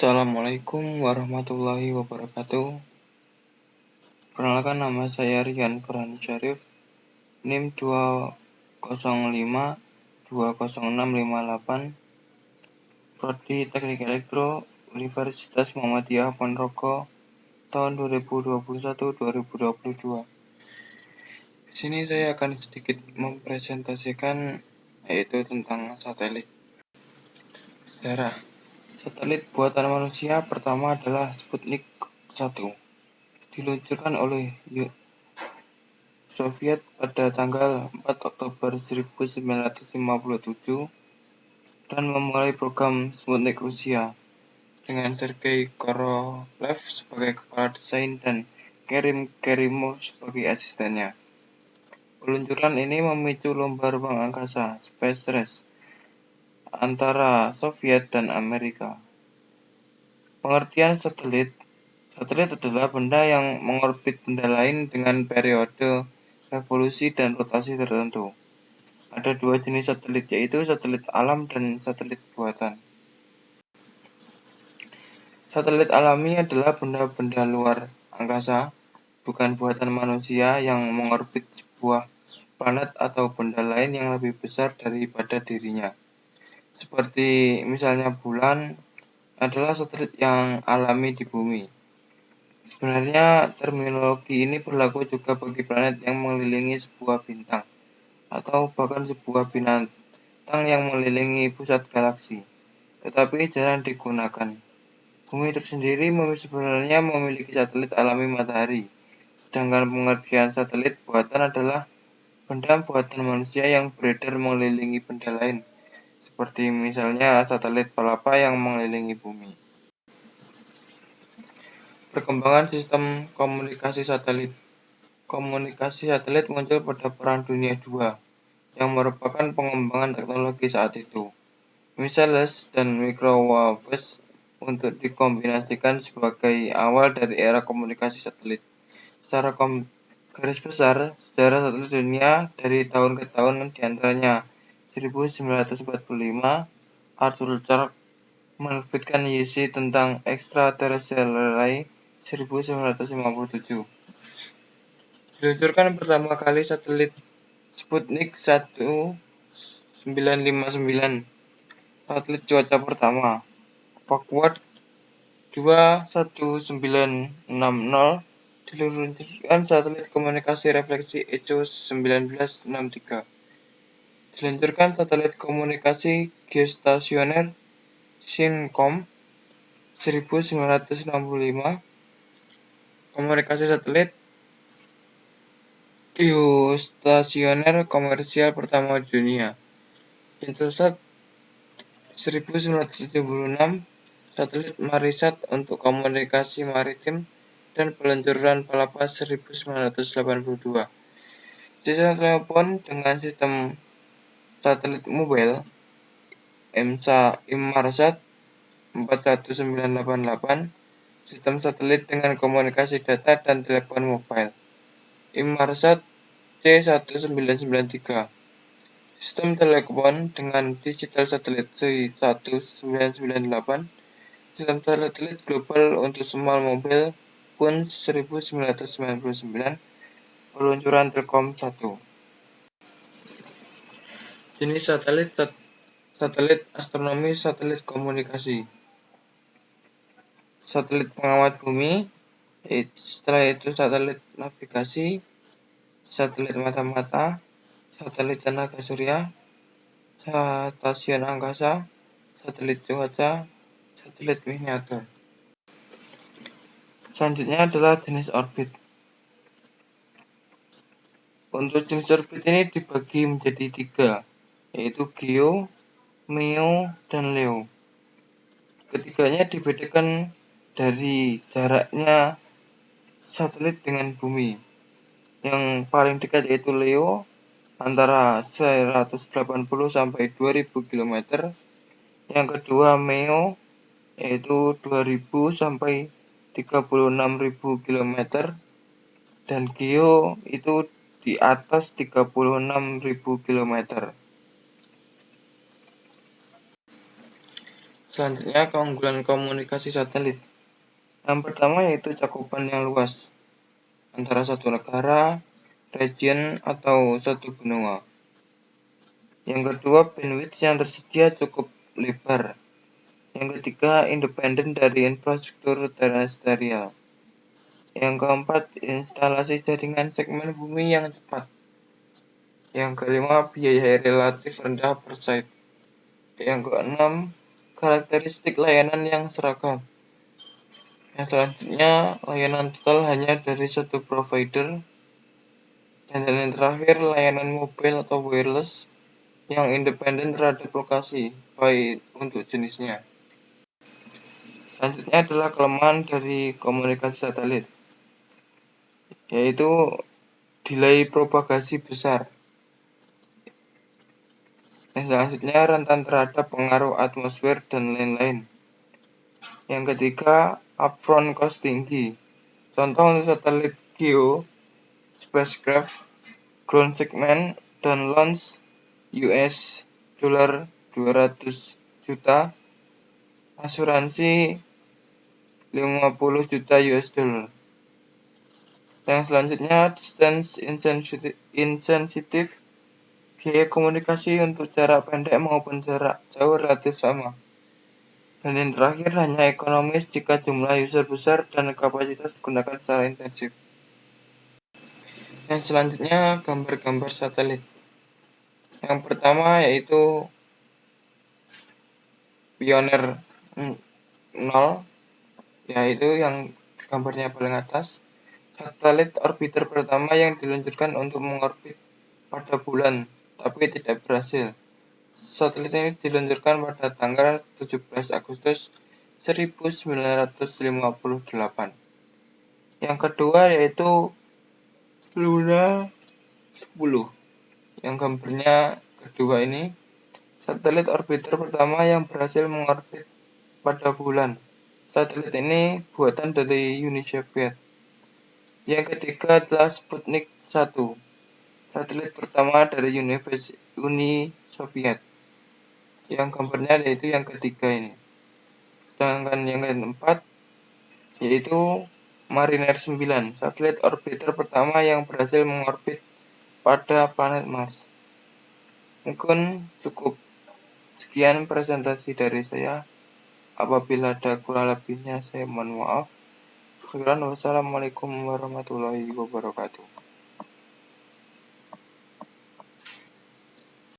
Assalamualaikum warahmatullahi wabarakatuh. Perkenalkan, nama saya Rian Burhani Syarif, NIM 20520620658, Prodi Teknik Elektro, Universitas Muhammadiyah Ponorogo, tahun 2021-2022. Di sini saya akan sedikit mempresentasikan yaitu tentang satelit. Sejarah. Satelit buatan manusia pertama adalah Sputnik 1. Diluncurkan oleh Soviet pada tanggal 4 Oktober 1957 dan memulai program Sputnik Rusia dengan Sergei Korolev sebagai kepala desain dan Kerim Kerimov sebagai asistennya. Peluncuran ini memicu lomba ruang angkasa (Space Race) antara Soviet dan Amerika. Pengertian satelit. Satelit adalah benda yang mengorbit benda lain dengan periode revolusi dan rotasi tertentu. Ada dua jenis satelit, yaitu satelit alam dan satelit buatan. Satelit alami adalah benda-benda luar angkasa, bukan buatan manusia, yang mengorbit sebuah planet atau benda lain yang lebih besar daripada dirinya. Seperti misalnya bulan adalah satelit yang alami di bumi. Sebenarnya terminologi ini berlaku juga bagi planet yang mengelilingi sebuah bintang, atau bahkan sebuah bintang yang mengelilingi pusat galaksi, tetapi jarang digunakan. Bumi tersendiri sebenarnya memiliki satelit alami matahari, sedangkan pengertian satelit buatan adalah benda buatan manusia yang beredar mengelilingi benda lain, seperti misalnya satelit Palapa yang mengelilingi bumi. Perkembangan sistem komunikasi satelit. Komunikasi satelit muncul pada Perang Dunia II, yang merupakan pengembangan teknologi saat itu. Wireless dan microwaves untuk dikombinasikan sebagai awal dari era komunikasi satelit. Secara garis besar, sejarah satelit dunia dari tahun ke tahun, diantaranya 1945, Arthur Clarke menerbitkan YC tentang Extraterrestrial Array 1957. Diluncurkan pertama kali satelit Sputnik 1959, satelit cuaca pertama. Packard 21960 diluncurkan satelit komunikasi refleksi ECO 1963. Diluncurkan satelit komunikasi geostasioner SYNCOM 1965. Komunikasi satelit geostasioner komersial pertama di dunia. Intelsat 1976, satelit Marisat untuk komunikasi maritim, dan peluncuran Palapa 1982. Sistem telepon dengan sistem satelit mobile Inmarsat 41988, sistem satelit dengan komunikasi data dan telepon mobile Inmarsat C1993, sistem telepon dengan digital satelit C1998, sistem satelit global untuk small mobile pun 1999, peluncuran Telkom 1. Jenis satelit. Satelit astronomi, satelit komunikasi, satelit pengamat bumi, setelah itu satelit navigasi, satelit mata-mata, satelit tenaga surya, stasiun angkasa, satelit cuaca, satelit miniatur. Selanjutnya adalah jenis orbit. Untuk jenis orbit ini dibagi menjadi 3, yaitu geo, MEO, dan LEO. Ketiganya dibedakan dari jaraknya satelit dengan bumi. Yang paling dekat yaitu LEO, antara 180 sampai 2000 km. Yang kedua MEO, yaitu 2000 sampai 36.000 km. Dan GEO itu di atas 36.000 km. Selanjutnya, keunggulan komunikasi satelit. Yang pertama yaitu cakupan yang luas antara satu negara, region, atau satu benua. Yang kedua, bandwidth yang tersedia cukup lebar. Yang ketiga, independen dari infrastruktur terestrial. Yang keempat, instalasi jaringan segmen bumi yang cepat. Yang kelima, biaya relatif rendah per site. Yang keenam, karakteristik layanan yang seragam. Yang selanjutnya, layanan total hanya dari satu provider. Dan yang terakhir, layanan mobile atau wireless yang independen terhadap lokasi, baik untuk jenisnya. Selanjutnya adalah kelemahan dari komunikasi satelit, yaitu delay propagasi besar. Yang selanjutnya, rentan terhadap pengaruh atmosfer dan lain-lain. Yang ketiga, upfront cost tinggi. Contoh untuk satelit GEO, spacecraft, ground segment, dan launch US $200 juta, asuransi $50 juta. Yang selanjutnya, distance insensitive. Biaya komunikasi untuk jarak pendek maupun jarak jauh relatif sama. Dan yang terakhir, hanya ekonomis jika jumlah user besar dan kapasitas digunakan secara intensif. Yang selanjutnya, gambar-gambar satelit. Yang pertama yaitu Pioneer 0, yaitu yang gambarnya paling atas. Satelit orbiter pertama yang diluncurkan untuk mengorbit pada bulan, tapi tidak berhasil. Satelit ini diluncurkan pada tanggal 17 Agustus 1958. Yang kedua yaitu Luna 10. Yang gambarnya kedua ini, satelit orbiter pertama yang berhasil mengorbit pada bulan. Satelit ini buatan dari Uni Soviet. Yang ketiga adalah Sputnik 1, satelit pertama dari Uni Soviet. Yang gambarnya yaitu yang ketiga ini. Sedangkan yang keempat yaitu Mariner 9, satelit orbiter pertama yang berhasil mengorbit pada planet Mars. Mungkin cukup sekian presentasi dari saya. Apabila ada kurang lebihnya saya mohon maaf. Wassalamualaikum warahmatullahi wabarakatuh.